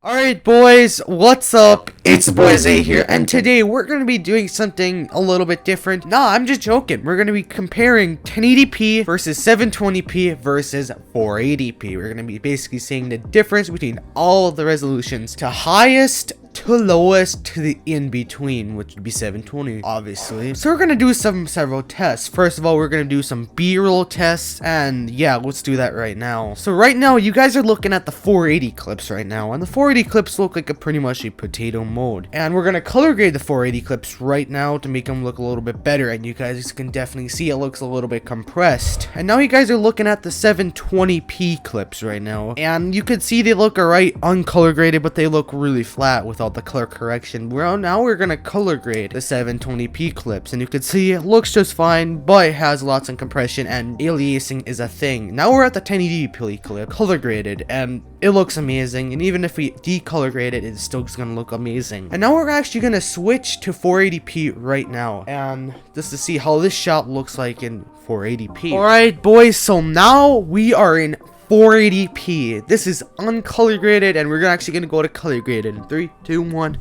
Alright boys, what's up? It's the boy Zay here, and today we're going to be doing something a little bit different. Nah, I'm just joking. We're going to be comparing 1080p versus 720p versus 480p. We're going to be basically seeing the difference between all of the resolutions to highest to lowest to the in-between, which would be 720, obviously. So we're gonna do several tests. First of all, we're gonna do some B-roll tests, and yeah, let's do that right now. So right now, you guys are looking at the 480 clips right now, and the 480 clips look like pretty much a potato mode. And we're gonna color grade the 480 clips right now to make them look a little bit better, and you guys can definitely see it looks a little bit compressed. And now you guys are looking at the 720p clips right now, and you can see they look alright uncolor graded, but they look really flat without the color correction. Well, now we're gonna color grade the 720p clips, and you can see it looks just fine, but it has lots of compression and aliasing is a thing. Now we're at the 1080p clip, color graded, and it looks amazing, and even if we decolor grade it, it's still gonna look amazing. And now we're actually gonna switch to 480p right now, and just to see how this shot looks like in 480p. Alright boys, so now we are in 480p. This is uncolor graded, and we're actually gonna go to color graded in 3, 2, 1.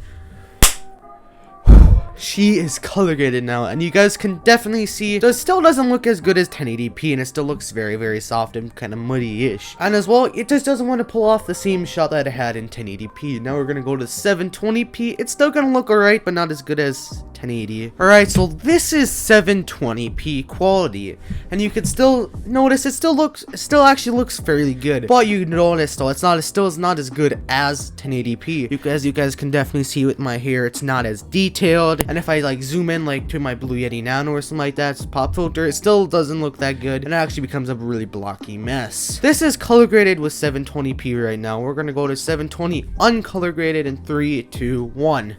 She is color graded now, and you guys can definitely see it still doesn't look as good as 1080p, and it still looks very soft and kind of muddy-ish. And as well, it just doesn't want to pull off the same shot that it had in 1080p. Now we're gonna go to 720p. It's still gonna look alright, but not as good as 1080. Alright, so this is 720p quality, and you can still notice it still actually looks fairly good. But you notice though, it's not as good as 1080p. As you guys can definitely see with my hair, it's not as detailed. And if I like zoom in like to my Blue Yeti Nano or something like that, it's pop filter, it still doesn't look that good, and it actually becomes a really blocky mess. This is color graded with 720p right now. We're gonna go to 720 uncolor graded in 3, 2, 1.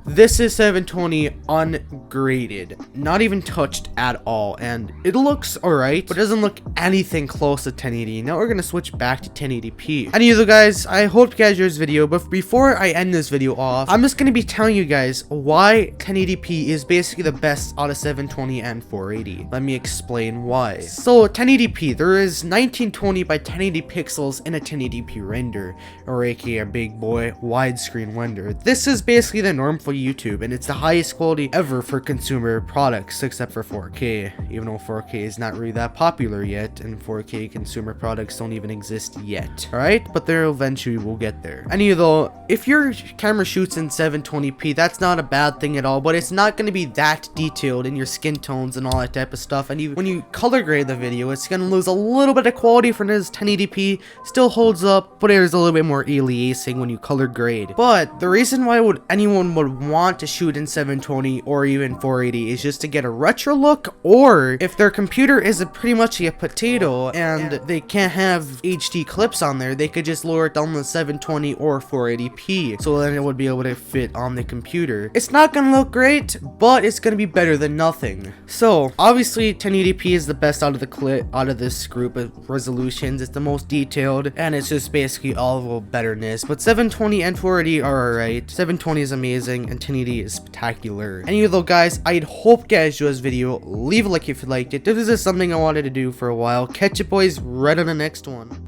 This is 720 ungraded, not even touched at all, and it looks alright, but it doesn't look anything close to 1080. Now we're gonna switch back to 1080p. Anyway guys, I hope you guys enjoyed this video, but before I end this video off, I'm just gonna be telling you guys why 1080p is basically the best out of 720 and 480. Let me explain why. So 1080p, there is 1920 by 1080 pixels in a 1080p render, or aka a big boy widescreen render. This is basically the norm for YouTube, and it's the highest quality ever for consumer products, except for 4K, even though 4K is not really that popular yet, and 4K consumer products don't even exist yet. Alright, but there eventually we'll get there. Anyway though, if your camera shoots in 720p, that's not a bad thing at all, but it's not going to be that detailed in your skin tones and all that type of stuff, and when you color grade the video, it's going to lose a little bit of quality from this 1080p. Still holds up, but there's a little bit more aliasing when you color grade. But the reason why anyone would want to shoot in 720 or even 480 is just to get a retro look, or if their computer is pretty much a potato and they can't have HD clips on there, they could just lower it down to 720 or 480p, so then it would be able to fit on the computer. It's not gonna look great, but it's gonna be better than nothing. So obviously 1080p is the best out of this group of resolutions. It's the most detailed, and it's just basically all of the betterness. But 720 and 480 are alright. 720 is amazing, and 1080 is spectacular. Anyway though guys, I hope you guys enjoyed this video. Leave a like if you liked it. This is something I wanted to do for a while. Catch you boys right on the next one.